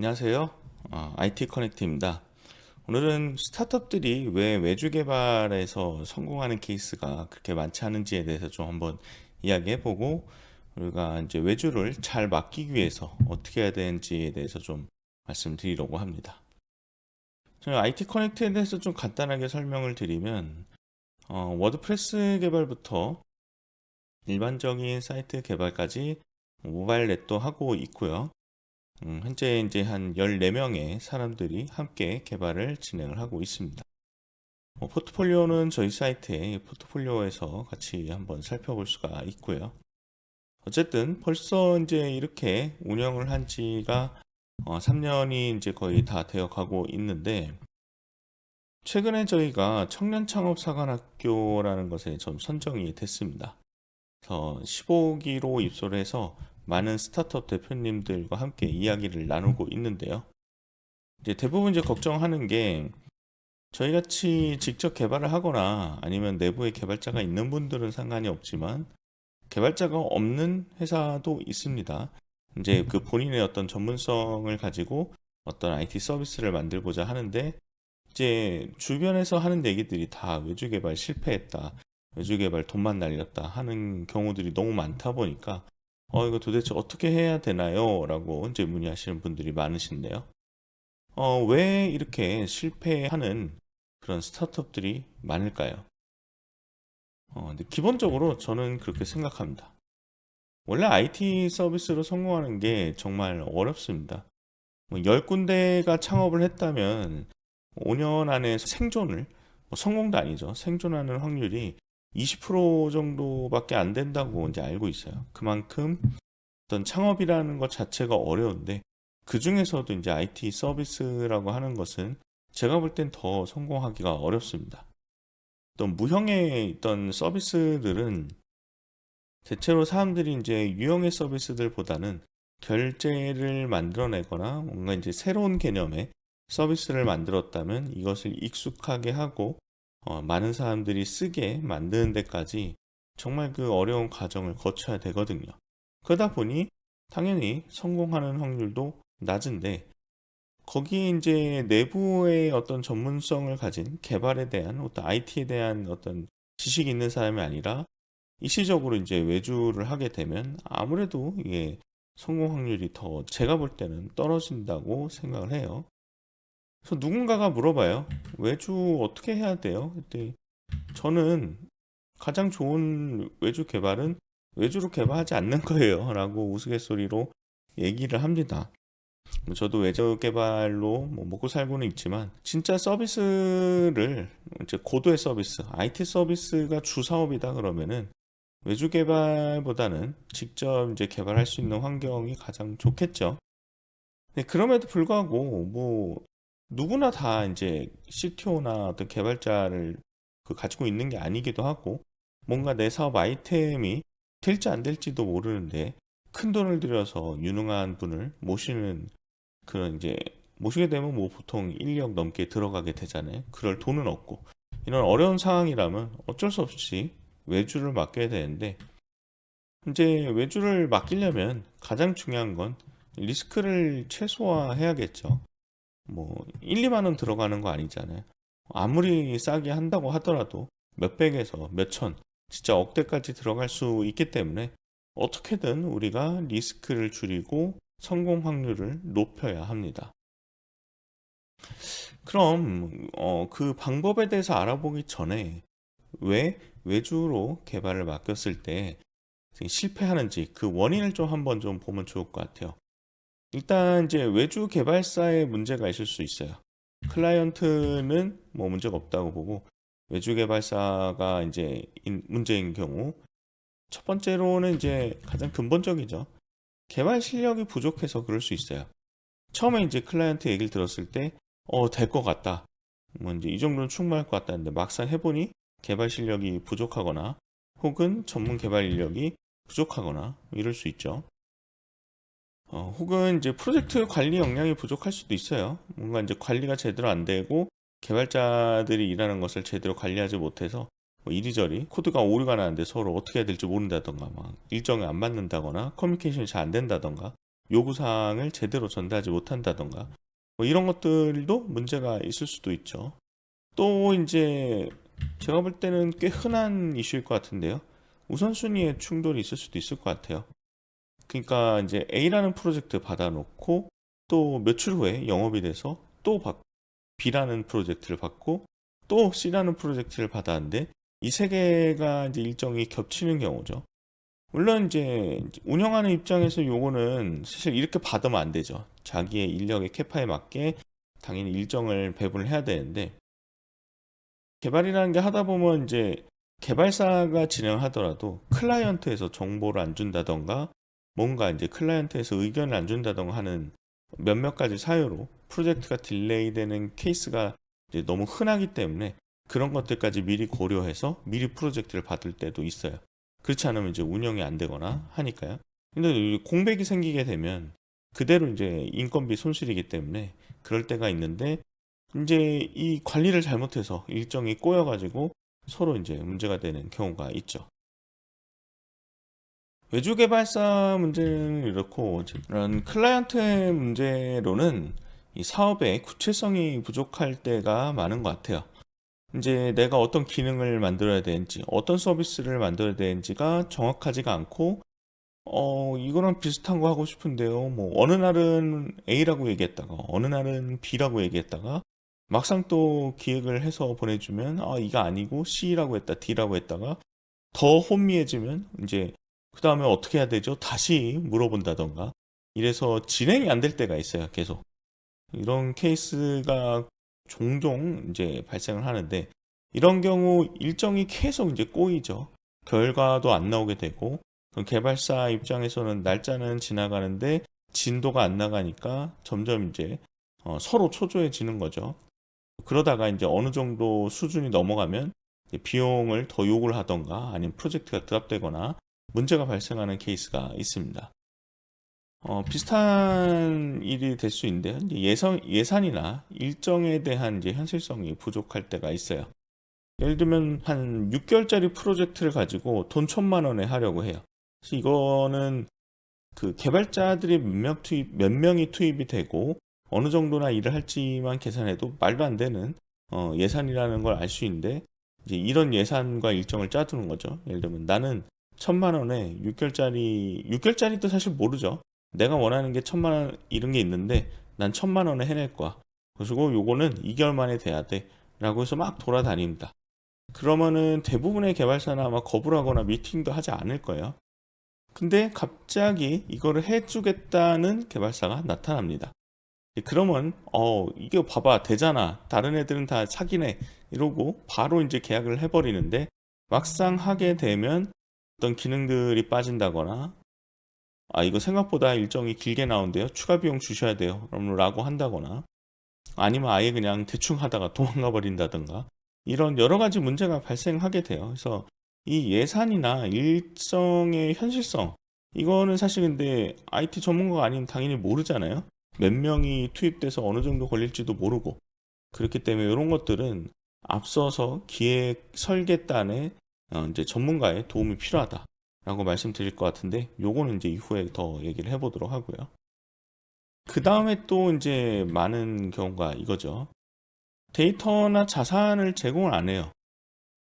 안녕하세요. IT 커넥트입니다. 오늘은 스타트업들이 왜 외주 개발에서 성공하는 케이스가 그렇게 많지 않은지에 대해서 좀 한번 이야기해보고, 우리가 이제 외주를 잘 맡기기 위해서 어떻게 해야 되는지에 대해서 좀 말씀드리려고 합니다. 저희 IT 커넥트에 대해서 좀 간단하게 설명을 드리면, 워드프레스 개발부터 일반적인 사이트 개발까지 모바일 넷도 하고 있고요. 현재 이제 한 14명의 사람들이 함께 개발을 진행을 하고 있습니다. 포트폴리오는 저희 사이트에 포트폴리오에서 같이 한번 살펴볼 수가 있고요. 어쨌든 벌써 이제 이렇게 운영을 한 지가 3년이 이제 거의 다 되어 가고 있는데, 최근에 저희가 청년창업사관학교라는 것에 좀 선정이 됐습니다. 그래서 15기로 입소를 해서 많은 스타트업 대표님들과 함께 이야기를 나누고 있는데요. 이제 대부분 이제 걱정하는 게, 저희 같이 직접 개발을 하거나 아니면 내부에 개발자가 있는 분들은 상관이 없지만 개발자가 없는 회사도 있습니다. 이제 그 본인의 어떤 전문성을 가지고 어떤 IT 서비스를 만들고자 하는데, 이제 주변에서 하는 얘기들이 다 외주 개발 실패했다, 외주 개발 돈만 날렸다 하는 경우들이 너무 많다 보니까 이거 도대체 어떻게 해야 되나요? 라고 이제 문의하시는 분들이 많으신데요. 왜 이렇게 실패하는 그런 스타트업들이 많을까요? 근데 기본적으로 저는 그렇게 생각합니다. 원래 IT 서비스로 성공하는 게 정말 어렵습니다. 10군데가 창업을 했다면 5년 안에 생존을, 성공도 아니죠. 생존하는 확률이 20% 정도밖에 안 된다고 이제 알고 있어요. 그만큼 어떤 창업이라는 것 자체가 어려운데, 그 중에서도 이제 IT 서비스라고 하는 것은 제가 볼 땐 더 성공하기가 어렵습니다. 또 무형의 있던 서비스들은 대체로 사람들이 이제 유형의 서비스들보다는 결제를 만들어내거나 뭔가 이제 새로운 개념의 서비스를 만들었다면 이것을 익숙하게 하고 많은 사람들이 쓰게 만드는 데까지 정말 그 어려운 과정을 거쳐야 되거든요. 그러다 보니 당연히 성공하는 확률도 낮은데, 거기에 이제 내부의 어떤 전문성을 가진 개발에 대한 어떤 IT에 대한 어떤 지식이 있는 사람이 아니라 일시적으로 이제 외주를 하게 되면 아무래도 이게 성공 확률이 더 제가 볼 때는 떨어진다고 생각을 해요. 그래서 누군가가 물어봐요. 외주 어떻게 해야 돼요? 그때 저는 가장 좋은 외주 개발은 외주로 개발하지 않는 거예요. 라고 우스갯소리로 얘기를 합니다. 저도 외주 개발로 뭐 먹고 살고는 있지만, 진짜 서비스를 이제 고도의 서비스, IT 서비스가 주 사업이다 그러면은 외주 개발보다는 직접 이제 개발할 수 있는 환경이 가장 좋겠죠. 근데 그럼에도 불구하고 뭐 누구나 다 이제 CTO나 어떤 개발자를 가지고 있는 게 아니기도 하고, 뭔가 내 사업 아이템이 될지 안 될지도 모르는데 큰 돈을 들여서 유능한 분을 모시는 그런 이제 모시게 되면 뭐 보통 1억 넘게 들어가게 되잖아요. 그럴 돈은 없고, 이런 어려운 상황이라면 어쩔 수 없이 외주를 맡겨야 되는데, 이제 외주를 맡기려면 가장 중요한 건 리스크를 최소화해야겠죠. 뭐 1, 2만 원 들어가는 거 아니잖아요. 아무리 싸게 한다고 하더라도 몇백에서 몇천, 진짜 억대까지 들어갈 수 있기 때문에 어떻게든 우리가 리스크를 줄이고 성공 확률을 높여야 합니다. 그럼 그 방법에 대해서 알아보기 전에 왜 외주로 개발을 맡겼을 때 실패하는지 그 원인을 좀 한번 좀 보면 좋을 것 같아요. 일단 이제 외주 개발사에 문제가 있을 수 있어요. 클라이언트는 뭐 문제가 없다고 보고 외주 개발사가 이제 문제인 경우, 첫 번째로는 이제 가장 근본적이죠. 개발 실력이 부족해서 그럴 수 있어요. 처음에 이제 클라이언트 얘기를 들었을 때 될 것 같다, 뭐 이제 이 정도는 충분할 것 같다는데 막상 해보니 개발 실력이 부족하거나 혹은 전문 개발 인력이 부족하거나 이럴 수 있죠. 혹은 이제 프로젝트 관리 역량이 부족할 수도 있어요. 뭔가 이제 관리가 제대로 안 되고 개발자들이 일하는 것을 제대로 관리하지 못해서 뭐 이리저리 코드가 오류가 나는데 서로 어떻게 해야 될지 모른다던가, 막 일정이 안 맞는다거나 커뮤니케이션이 잘 안 된다던가, 요구사항을 제대로 전달하지 못한다던가 뭐 이런 것들도 문제가 있을 수도 있죠. 또 이제 제가 볼 때는 꽤 흔한 이슈일 것 같은데요. 우선순위의 충돌이 있을 수도 있을 것 같아요. 그러니까 이제 A라는 프로젝트 받아놓고 또 며칠 후에 영업이 돼서 또 B라는 프로젝트를 받고 또 C라는 프로젝트를 받았는데 이 세 개가 이제 일정이 겹치는 경우죠. 물론 이제 운영하는 입장에서 요거는 사실 이렇게 받으면 안 되죠. 자기의 인력의 캐파에 맞게 당연히 일정을 배분을 해야 되는데 개발이라는 게 하다 보면 이제 개발사가 진행을 하더라도 클라이언트에서 정보를 안 준다던가 뭔가 이제 클라이언트에서 의견을 안 준다던가 하는 몇몇 가지 사유로 프로젝트가 딜레이 되는 케이스가 이제 너무 흔하기 때문에 그런 것들까지 미리 고려해서 미리 프로젝트를 받을 때도 있어요. 그렇지 않으면 이제 운영이 안 되거나 하니까요. 근데 공백이 생기게 되면 그대로 이제 인건비 손실이기 때문에 그럴 때가 있는데 이제 이 관리를 잘못해서 일정이 꼬여가지고 서로 이제 문제가 되는 경우가 있죠. 외주 개발사 문제는 이렇고 이런 클라이언트의 문제로는 이 사업의 구체성이 부족할 때가 많은 것 같아요. 이제 내가 어떤 기능을 만들어야 되는지, 어떤 서비스를 만들어야 되는지가 정확하지가 않고, 이거랑 비슷한 거 하고 싶은데요. 뭐, 어느 날은 A라고 얘기했다가, 어느 날은 B라고 얘기했다가, 막상 또 기획을 해서 보내주면, 이거 아니고 C라고 했다, D라고 했다가, 더 혼미해지면, 이제, 그 다음에 어떻게 해야 되죠? 다시 물어본다던가, 이래서 진행이 안 될 때가 있어요, 계속. 이런 케이스가 종종 이제 발생을 하는데 이런 경우 일정이 계속 이제 꼬이죠. 결과도 안 나오게 되고 그럼 개발사 입장에서는 날짜는 지나가는데 진도가 안 나가니까 점점 이제 서로 초조해지는 거죠. 그러다가 이제 어느 정도 수준이 넘어가면 비용을 더 요구를 하던가 아니면 프로젝트가 드랍되거나 문제가 발생하는 케이스가 있습니다. 비슷한 일이 될 수 있는데요. 이제 예산이나 일정에 대한 이제 현실성이 부족할 때가 있어요. 예를 들면 한 6개월짜리 프로젝트를 가지고 돈 1,000만 원에 하려고 해요. 그래서 이거는 그 개발자들이 몇 명이 투입이 되고 어느 정도나 일을 할지만 계산해도 말도 안 되는 예산이라는 걸 알 수 있는데 이제 이런 예산과 일정을 짜두는 거죠. 예를 들면 나는 1,000만 원에 6개월짜리도 사실 모르죠. 내가 원하는 게 1,000만 원 이런 게 있는데 난 1,000만 원에 해낼 거야. 그리고 요거는 2개월 만에 돼야 돼. 라고 해서 막 돌아다닙니다. 그러면은 대부분의 개발사는 아마 거부를 하거나 미팅도 하지 않을 거예요. 근데 갑자기 이거를 해주겠다는 개발사가 나타납니다. 그러면 이게 봐봐 되잖아. 다른 애들은 다 사기네. 이러고 바로 이제 계약을 해버리는데 막상 하게 되면 어떤 기능들이 빠진다거나 이거 생각보다 일정이 길게 나온대요. 추가 비용 주셔야 돼요. 라고 한다거나 아니면 아예 그냥 대충 하다가 도망가 버린다든가 이런 여러 가지 문제가 발생하게 돼요. 그래서 이 예산이나 일정의 현실성 이거는 사실 근데 IT 전문가가 아니면 당연히 모르잖아요. 몇 명이 투입돼서 어느 정도 걸릴지도 모르고 그렇기 때문에 이런 것들은 앞서서 기획 설계단에 이제 전문가의 도움이 필요하다라고 말씀드릴 것 같은데 요거는 이제 이후에 더 얘기를 해보도록 하고요. 그 다음에 또 이제 많은 경우가 이거죠. 데이터나 자산을 제공을 안 해요.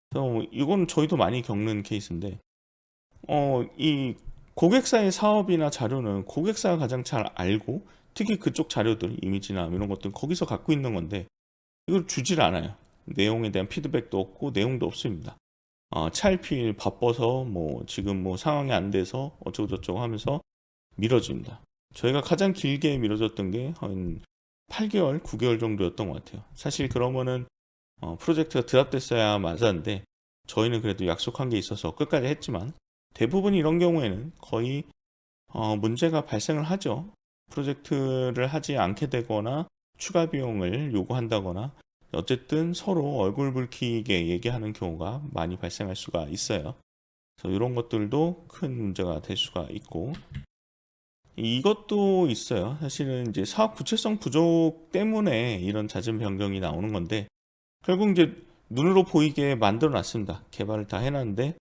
그래서 이건 저희도 많이 겪는 케이스인데, 이 고객사의 사업이나 자료는 고객사가 가장 잘 알고, 특히 그쪽 자료들, 이미지나 이런 것들은 거기서 갖고 있는 건데, 이걸 주질 않아요. 내용에 대한 피드백도 없고, 내용도 없습니다. 찰필 바빠서, 뭐, 지금 뭐 상황이 안 돼서 어쩌고저쩌고 하면서 미뤄집니다. 저희가 가장 길게 미뤄졌던 게 한 8개월, 9개월 정도였던 것 같아요. 사실 그러면은 프로젝트가 드랍됐어야 맞았는데 저희는 그래도 약속한 게 있어서 끝까지 했지만 대부분 이런 경우에는 거의 문제가 발생을 하죠. 프로젝트를 하지 않게 되거나 추가 비용을 요구한다거나 어쨌든 서로 얼굴 붉히게 얘기하는 경우가 많이 발생할 수가 있어요. 그래서 이런 것들도 큰 문제가 될 수가 있고 이것도 있어요. 사실은 이제 사업 구체성 부족 때문에 이런 잦은 변경이 나오는 건데 결국 이제 눈으로 보이게 만들어 놨습니다. 개발을 다 해놨는데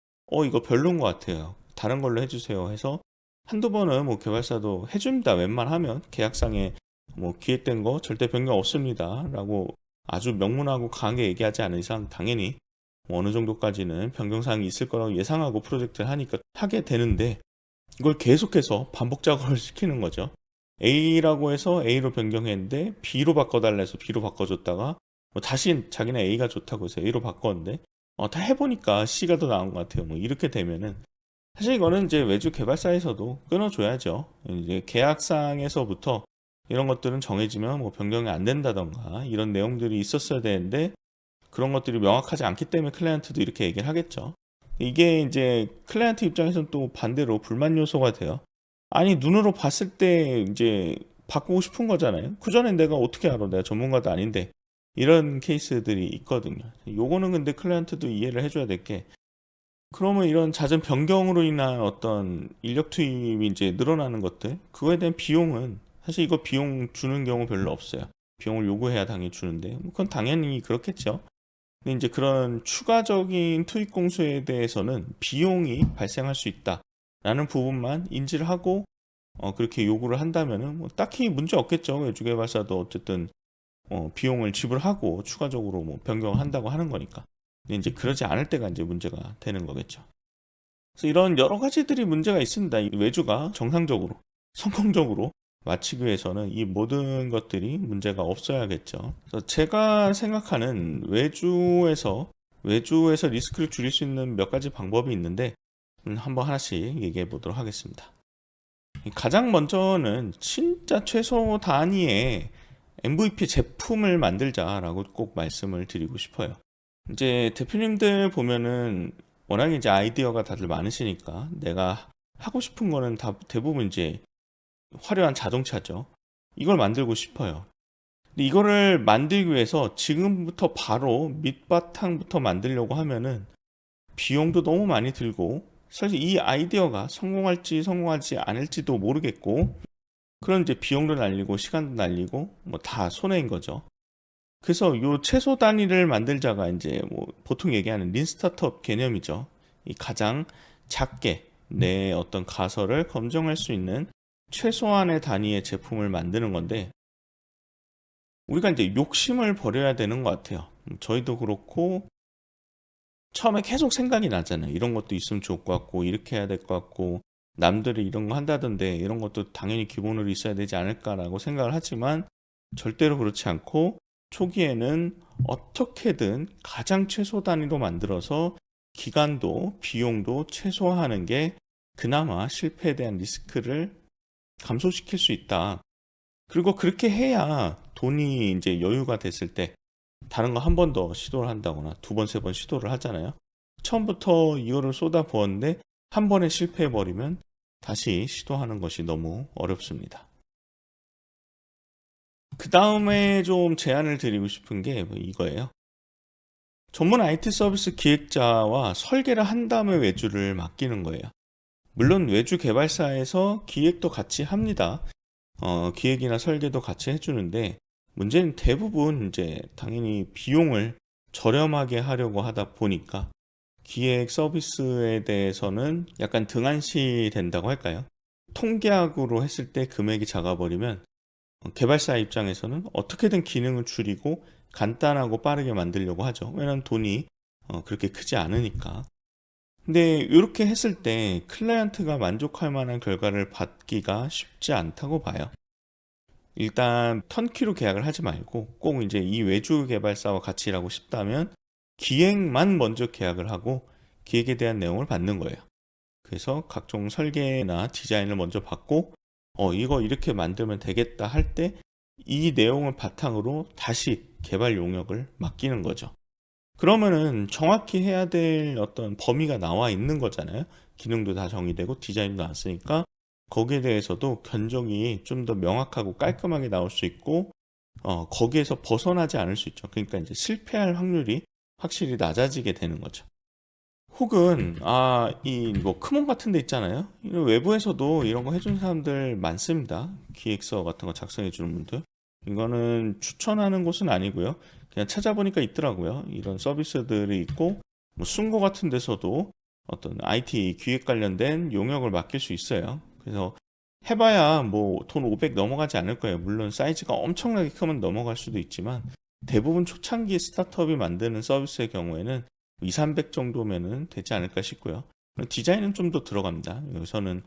이거 별로인 것 같아요. 다른 걸로 해주세요 해서 한두 번은 뭐 개발사도 해줍니다. 웬만하면 계약상에 뭐 기획된 거 절대 변경 없습니다 라고 아주 명문하고 강하게 얘기하지 않은 이상 당연히 뭐 어느 정도까지는 변경사항이 있을 거라고 예상하고 프로젝트를 하게 되는데, 이걸 계속해서 반복 작업을 시키는 거죠. A라고 해서 A로 변경했는데 B로 바꿔달라 해서 B로 바꿔줬다가 뭐 다시 자기네 A가 좋다고 해서 A로 바꿨는데 다 해보니까 C가 더 나은 것 같아요. 뭐 이렇게 되면은 사실 이거는 이제 외주 개발사에서도 끊어줘야죠. 이제 계약상에서부터 이런 것들은 정해지면 뭐 변경이 안 된다던가 이런 내용들이 있었어야 되는데 그런 것들이 명확하지 않기 때문에 클라이언트도 이렇게 얘기를 하겠죠. 이게 이제 클라이언트 입장에서는 또 반대로 불만 요소가 돼요. 아니, 눈으로 봤을 때 이제 바꾸고 싶은 거잖아요. 그전엔 내가 어떻게 알아? 내가 전문가도 아닌데. 이런 케이스들이 있거든요. 요거는 근데 클라이언트도 이해를 해줘야 될 게, 그러면 이런 잦은 변경으로 인한 어떤 인력 투입이 이제 늘어나는 것들, 그거에 대한 비용은 사실 이거 비용 주는 경우 별로 없어요. 비용을 요구해야 당연히 주는데, 뭐 그건 당연히 그렇겠죠. 근데 이제 그런 추가적인 투입 공수에 대해서는 비용이 발생할 수 있다라는 부분만 인지를 하고 그렇게 요구를 한다면은 뭐 딱히 문제 없겠죠. 외주개발사도 어쨌든 비용을 지불하고 추가적으로 뭐 변경을 한다고 하는 거니까. 근데 이제 그러지 않을 때가 이제 문제가 되는 거겠죠. 그래서 이런 여러 가지들이 문제가 있습니다. 이 외주가 정상적으로 성공적으로 마치기 위해서는 이 모든 것들이 문제가 없어야겠죠. 그래서 제가 생각하는 외주에서 리스크를 줄일 수 있는 몇 가지 방법이 있는데 한번 하나씩 얘기해 보도록 하겠습니다. 가장 먼저는 진짜 최소 단위의 MVP 제품을 만들자라고 꼭 말씀을 드리고 싶어요. 이제 대표님들 보면은 워낙에 이제 아이디어가 다들 많으시니까 내가 하고 싶은 거는 다 대부분 이제 화려한 자동차죠. 이걸 만들고 싶어요. 근데 이거를 만들기 위해서 지금부터 바로 밑바탕부터 만들려고 하면은 비용도 너무 많이 들고 사실 이 아이디어가 성공할지 않을지도 모르겠고, 그런 이제 비용도 날리고 시간도 날리고 뭐 다 손해인 거죠. 그래서 요 최소 단위를 만들자가 이제 뭐 보통 얘기하는 린 스타트업 개념이죠. 이 가장 작게 내 어떤 가설을 검증할 수 있는 최소한의 단위의 제품을 만드는 건데, 우리가 이제 욕심을 버려야 되는 것 같아요. 저희도 그렇고 처음에 계속 생각이 나잖아요. 이런 것도 있으면 좋을 것 같고 이렇게 해야 될 것 같고 남들이 이런 거 한다던데 이런 것도 당연히 기본으로 있어야 되지 않을까라고 생각을 하지만 절대로 그렇지 않고, 초기에는 어떻게든 가장 최소 단위로 만들어서 기간도 비용도 최소화하는 게 그나마 실패에 대한 리스크를 감소시킬 수 있다. 그리고 그렇게 해야 돈이 이제 여유가 됐을 때 다른 거 한 번 더 시도를 한다거나 두 번, 세 번 시도를 하잖아요. 처음부터 이거를 쏟아 부었는데 한 번에 실패해 버리면 다시 시도하는 것이 너무 어렵습니다. 그 다음에 좀 제안을 드리고 싶은 게 이거예요. 전문 IT 서비스 기획자와 설계를 한 다음에 외주를 맡기는 거예요. 물론 외주 개발사에서 기획도 같이 합니다. 기획이나 설계도 같이 해주는데, 문제는 대부분 이제 당연히 비용을 저렴하게 하려고 하다 보니까 기획 서비스에 대해서는 약간 등한시 된다고 할까요? 통계학으로 했을 때 금액이 작아버리면 개발사 입장에서는 어떻게든 기능을 줄이고 간단하고 빠르게 만들려고 하죠. 왜냐하면 돈이 그렇게 크지 않으니까. 근데 이렇게 했을 때 클라이언트가 만족할 만한 결과를 받기가 쉽지 않다고 봐요. 일단 턴키로 계약을 하지 말고 꼭 이제 이 외주 개발사와 같이 일하고 싶다면 기획만 먼저 계약을 하고 기획에 대한 내용을 받는 거예요. 그래서 각종 설계나 디자인을 먼저 받고 이거 이렇게 만들면 되겠다 할 때 이 내용을 바탕으로 다시 개발 용역을 맡기는 거죠. 그러면은 정확히 해야 될 어떤 범위가 나와 있는 거잖아요. 기능도 다 정의되고 디자인도 나왔으니까 거기에 대해서도 견적이 좀 더 명확하고 깔끔하게 나올 수 있고 거기에서 벗어나지 않을 수 있죠. 그러니까 이제 실패할 확률이 확실히 낮아지게 되는 거죠. 혹은 이 뭐 크몬 같은 데 있잖아요. 외부에서도 이런 거 해주는 사람들 많습니다. 기획서 같은 거 작성해 주는 분들. 이거는 추천하는 곳은 아니고요. 그냥 찾아보니까 있더라고요. 이런 서비스들이 있고 뭐 순고 같은 데서도 어떤 IT 기획 관련된 용역을 맡길 수 있어요. 그래서 해봐야 뭐 돈 500 넘어가지 않을 거예요. 물론 사이즈가 엄청나게 크면 넘어갈 수도 있지만 대부분 초창기 스타트업이 만드는 서비스의 경우에는 2, 300 정도면은 되지 않을까 싶고요. 디자인은 좀 더 들어갑니다. 여기서는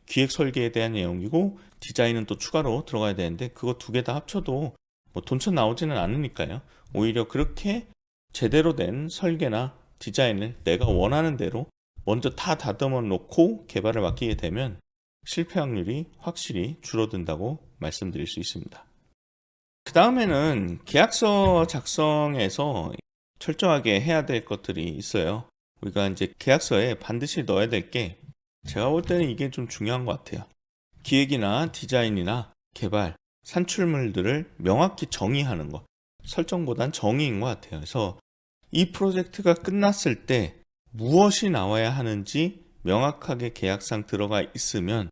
기획 설계에 대한 내용이고 디자인은 또 추가로 들어가야 되는데 그거 두 개 다 합쳐도 뭐 돈천 나오지는 않으니까요. 오히려 그렇게 제대로 된 설계나 디자인을 내가 원하는 대로 먼저 다 다듬어 놓고 개발을 맡기게 되면 실패 확률이 확실히 줄어든다고 말씀드릴 수 있습니다. 그 다음에는 계약서 작성에서 철저하게 해야 될 것들이 있어요. 우리가 이제 계약서에 반드시 넣어야 될 게 제가 볼 때는 이게 좀 중요한 것 같아요. 기획이나 디자인이나 개발, 산출물들을 명확히 정의하는 것. 설정보단 정의인 것 같아요. 그래서 이 프로젝트가 끝났을 때 무엇이 나와야 하는지 명확하게 계약상 들어가 있으면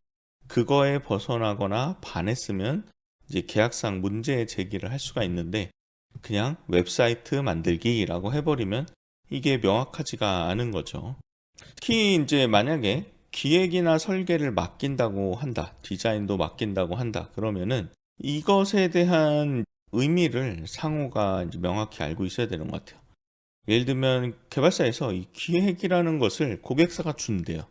그거에 벗어나거나 반했으면 이제 계약상 문제 제기를 할 수가 있는데 그냥 웹사이트 만들기라고 해버리면 이게 명확하지가 않은 거죠. 특히 이제 만약에 기획이나 설계를 맡긴다고 한다, 디자인도 맡긴다고 한다, 그러면은 이것에 대한 의미를 상호가 이제 명확히 알고 있어야 되는 것 같아요. 예를 들면 개발사에서 이 기획이라는 것을 고객사가 준대요.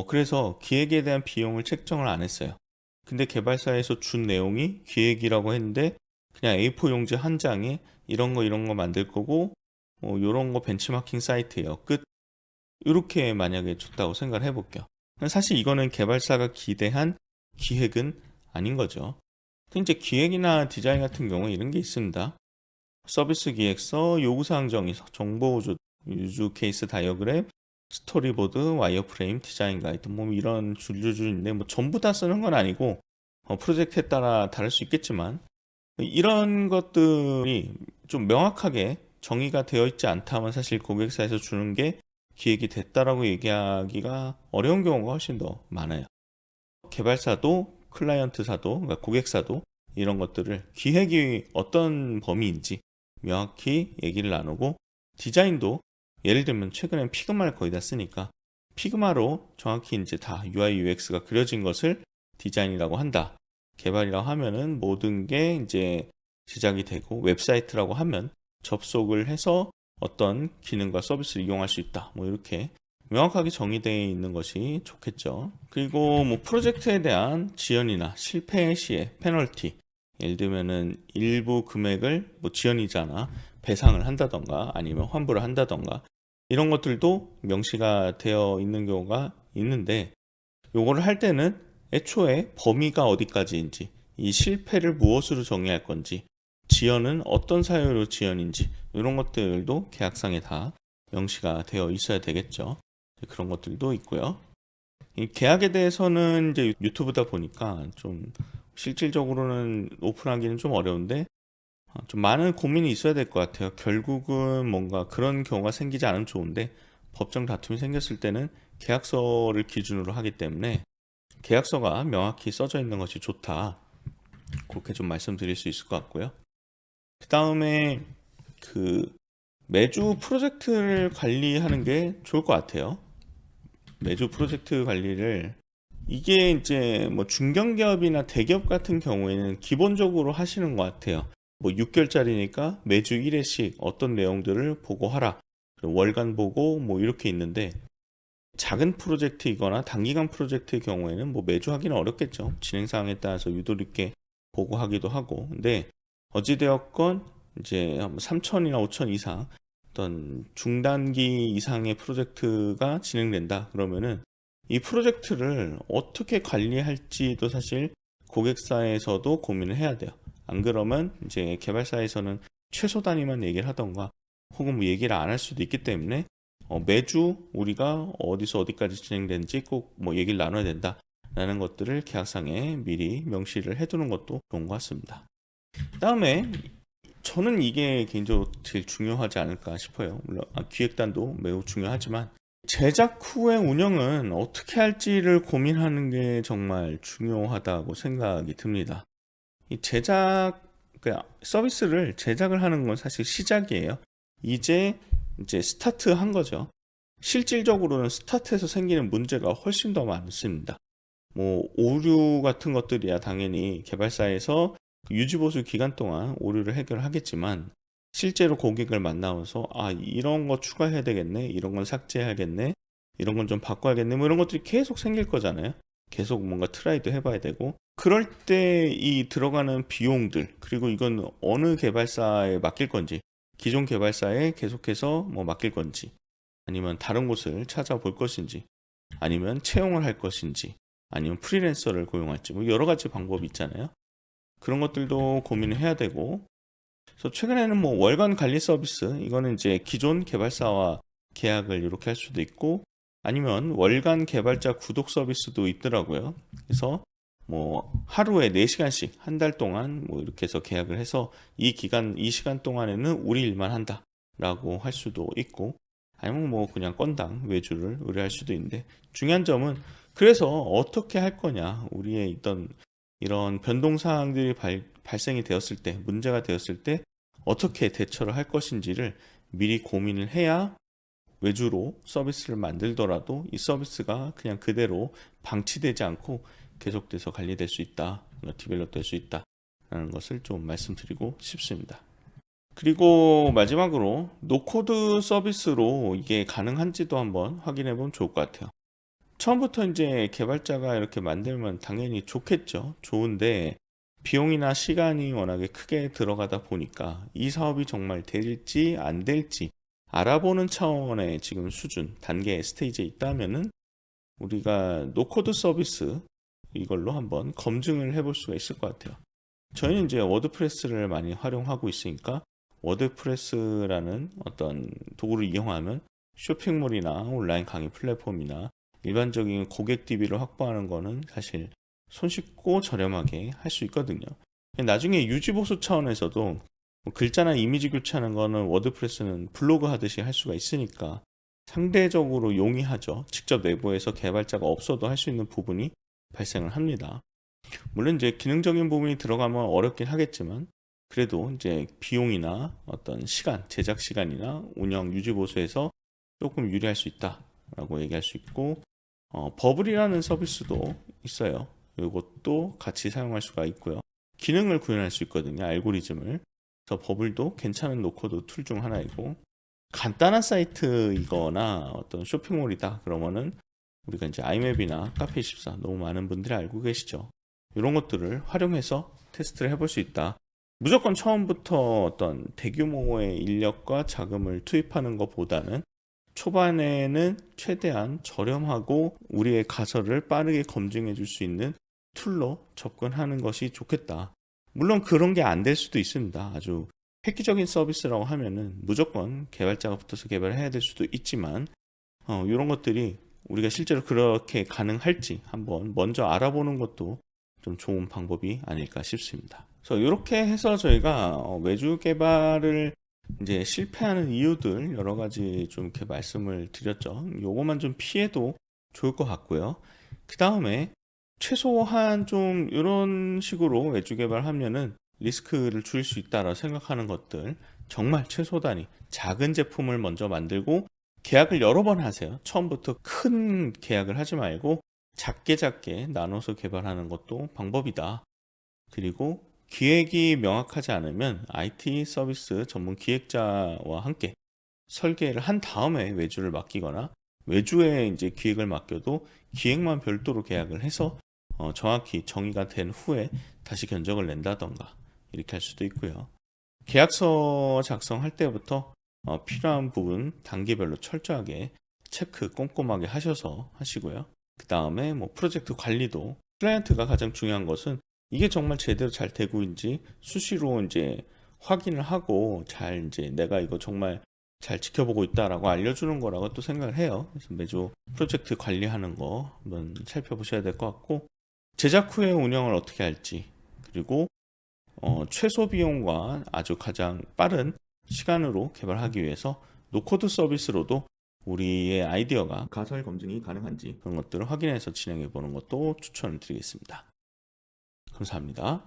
그래서 기획에 대한 비용을 책정을 안 했어요. 근데 개발사에서 준 내용이 기획이라고 했는데 그냥 A4 용지 한 장에 이런 거 만들 거고 이런 거 벤치마킹 사이트예요. 끝. 이렇게 만약에 줬다고 생각을 해볼게요. 사실 이거는 개발사가 기대한 기획은 아닌 거죠. 이제 기획이나 디자인 같은 경우 이런 게 있습니다. 서비스 기획서, 요구사항 정의서, 정보 유주 케이스 다이어그램, 스토리보드, 와이어프레임, 디자인 가이드 뭐 이런 줄줄줄인데 뭐 전부 다 쓰는 건 아니고 프로젝트에 따라 다를 수 있겠지만 이런 것들이 좀 명확하게 정의가 되어 있지 않다면 사실 고객사에서 주는 게 기획이 됐다라고 얘기하기가 어려운 경우가 훨씬 더 많아요. 개발사도 클라이언트사도 그러니까 고객사도 이런 것들을 기획이 어떤 범위인지 명확히 얘기를 나누고 디자인도 예를 들면 최근엔 피그마를 거의 다 쓰니까 피그마로 정확히 이제 다 UI UX가 그려진 것을 디자인이라고 한다. 개발이라고 하면은 모든 게 이제 제작이 되고 웹사이트라고 하면 접속을 해서 어떤 기능과 서비스를 이용할 수 있다. 뭐 이렇게 명확하게 정의되어 있는 것이 좋겠죠. 그리고 뭐 프로젝트에 대한 지연이나 실패 시에 페널티, 예를 들면은 일부 금액을 뭐 지연이자나 배상을 한다던가 아니면 환불을 한다던가 이런 것들도 명시가 되어 있는 경우가 있는데 요거를 할 때는 애초에 범위가 어디까지인지 이 실패를 무엇으로 정의할 건지 지연은 어떤 사유로 지연인지 이런 것들도 계약상에 다 명시가 되어 있어야 되겠죠. 그런 것들도 있고요. 이 계약에 대해서는 이제 유튜브다 보니까 좀 실질적으로는 오픈하기는 좀 어려운데 좀 많은 고민이 있어야 될 것 같아요. 결국은 뭔가 그런 경우가 생기지 않으면 좋은데 법정 다툼이 생겼을 때는 계약서를 기준으로 하기 때문에 계약서가 명확히 써져 있는 것이 좋다. 그렇게 좀 말씀드릴 수 있을 것 같고요. 그 다음에 그 매주 프로젝트를 관리하는 게 좋을 것 같아요. 매주 프로젝트 관리를 이게 이제 뭐 중견기업이나 대기업 같은 경우에는 기본적으로 하시는 것 같아요. 뭐 6개월짜리니까 매주 1회씩 어떤 내용들을 보고하라. 월간 보고 뭐 이렇게 있는데 작은 프로젝트이거나 단기간 프로젝트의 경우에는 뭐 매주 하기는 어렵겠죠. 진행 사항에 따라서 유도 있게 보고하기도 하고. 근데 어찌되었건 이제 3천이나 5천 이상 어떤 중단기 이상의 프로젝트가 진행된다. 그러면은 이 프로젝트를 어떻게 관리할지도 사실 고객사에서도 고민을 해야 돼요. 안 그러면 이제 개발사에서는 최소 단위만 얘기를 하던가 혹은 뭐 얘기를 안 할 수도 있기 때문에 매주 우리가 어디서 어디까지 진행되는지 꼭 뭐 얘기를 나눠야 된다라는 것들을 계약상에 미리 명시를 해두는 것도 좋은 것 같습니다. 그 다음에 저는 이게 개인적으로 제일 중요하지 않을까 싶어요. 물론 기획단도 매우 중요하지만 제작 후의 운영은 어떻게 할지를 고민하는 게 정말 중요하다고 생각이 듭니다. 이 제작, 그러니까 서비스를 제작을 하는 건 사실 시작이에요. 이제 스타트 한 거죠. 실질적으로는 스타트에서 생기는 문제가 훨씬 더 많습니다. 뭐 오류 같은 것들이야 당연히 개발사에서 유지보수 기간 동안 오류를 해결하겠지만 실제로 고객을 만나면서 아 이런 거 추가해야 되겠네, 이런 건 삭제해야겠네, 이런 건 좀 바꿔야겠네, 뭐 이런 것들이 계속 생길 거잖아요. 계속 뭔가 트라이도 해봐야 되고, 그럴 때 이 들어가는 비용들, 그리고 이건 어느 개발사에 맡길 건지, 기존 개발사에 계속해서 뭐 맡길 건지, 아니면 다른 곳을 찾아볼 것인지, 아니면 채용을 할 것인지, 아니면 프리랜서를 고용할지, 뭐 여러 가지 방법이 있잖아요. 그런 것들도 고민을 해야 되고, 그래서 최근에는 뭐 월간 관리 서비스, 이거는 이제 기존 개발사와 계약을 이렇게 할 수도 있고, 아니면 월간 개발자 구독 서비스도 있더라고요. 그래서 뭐 하루에 4시간씩 한 달 동안 뭐 이렇게 해서 계약을 해서 이 기간, 이 시간 동안에는 우리 일만 한다 라고 할 수도 있고, 아니면 뭐 그냥 건당 외주를 의뢰할 수도 있는데, 중요한 점은 그래서 어떻게 할 거냐, 우리의 있던 이런 변동사항들이 발생이 되었을 때, 문제가 되었을 때 어떻게 대처를 할 것인지를 미리 고민을 해야 외주로 서비스를 만들더라도 이 서비스가 그냥 그대로 방치되지 않고 계속돼서 관리될 수 있다, 디벨롭 될 수 있다 라는 것을 좀 말씀드리고 싶습니다. 그리고 마지막으로 노코드 서비스로 이게 가능한지도 한번 확인해 보면 좋을 것 같아요. 처음부터 이제 개발자가 이렇게 만들면 당연히 좋겠죠. 좋은데 비용이나 시간이 워낙에 크게 들어가다 보니까 이 사업이 정말 될지 안 될지 알아보는 차원의 지금 수준, 단계, 스테이지에 있다면은 우리가 노코드 서비스 이걸로 한번 검증을 해볼 수가 있을 것 같아요. 저희는 이제 워드프레스를 많이 활용하고 있으니까 워드프레스라는 어떤 도구를 이용하면 쇼핑몰이나 온라인 강의 플랫폼이나 일반적인 고객 DB를 확보하는 거는 사실 손쉽고 저렴하게 할 수 있거든요. 나중에 유지보수 차원에서도 뭐 글자나 이미지 교체하는 거는 워드프레스는 블로그 하듯이 할 수가 있으니까 상대적으로 용이하죠. 직접 내부에서 개발자가 없어도 할 수 있는 부분이 발생을 합니다. 물론 이제 기능적인 부분이 들어가면 어렵긴 하겠지만 그래도 이제 비용이나 어떤 시간, 제작 시간이나 운영, 유지 보수에서 조금 유리할 수 있다라고 얘기할 수 있고, 버블이라는 서비스도 있어요. 이것도 같이 사용할 수가 있고요. 기능을 구현할 수 있거든요. 알고리즘을. 그래서 버블도 괜찮은 노코드 툴 중 하나이고, 간단한 사이트이거나 어떤 쇼핑몰이다 그러면은 우리가 이제 아이맵이나 카페24 너무 많은 분들이 알고 계시죠. 이런 것들을 활용해서 테스트를 해볼 수 있다. 무조건 처음부터 어떤 대규모의 인력과 자금을 투입하는 것보다는 초반에는 최대한 저렴하고 우리의 가설을 빠르게 검증해 줄 수 있는 툴로 접근하는 것이 좋겠다. 물론 그런 게 안 될 수도 있습니다. 아주 획기적인 서비스라고 하면은 무조건 개발자가 붙어서 개발을 해야 될 수도 있지만, 이런 것들이 우리가 실제로 그렇게 가능할지 한번 먼저 알아보는 것도 좀 좋은 방법이 아닐까 싶습니다. 그래서 이렇게 해서 저희가 외주 개발을 이제 실패하는 이유들 여러 가지 좀 이렇게 말씀을 드렸죠. 요거만 좀 피해도 좋을 것 같고요. 그 다음에 최소한 좀 이런 식으로 외주 개발하면은 리스크를 줄일 수 있다라고 생각하는 것들, 정말 최소 단위 작은 제품을 먼저 만들고 계약을 여러 번 하세요. 처음부터 큰 계약을 하지 말고 작게 작게 나눠서 개발하는 것도 방법이다. 그리고 기획이 명확하지 않으면 IT 서비스 전문 기획자와 함께 설계를 한 다음에 외주를 맡기거나, 외주에 이제 기획을 맡겨도 기획만 별도로 계약을 해서 정확히 정의가 된 후에 다시 견적을 낸다던가 이렇게 할 수도 있고요. 계약서 작성할 때부터 필요한 부분 단계별로 철저하게 체크 꼼꼼하게 하셔서 하시고요. 그 다음에 뭐 프로젝트 관리도, 클라이언트가 가장 중요한 것은 이게 정말 제대로 잘 되고인지 수시로 이제 확인을 하고 잘 이제 내가 이거 정말 잘 지켜보고 있다라고 알려주는 거라고 또 생각을 해요. 그래서 매주 프로젝트 관리하는 거 한번 살펴보셔야 될 것 같고, 제작 후에 운영을 어떻게 할지, 그리고 최소 비용과 아주 가장 빠른 시간으로 개발하기 위해서 노코드 서비스로도 우리의 아이디어가 가설 검증이 가능한지 그런 것들을 확인해서 진행해 보는 것도 추천을 드리겠습니다. 감사합니다.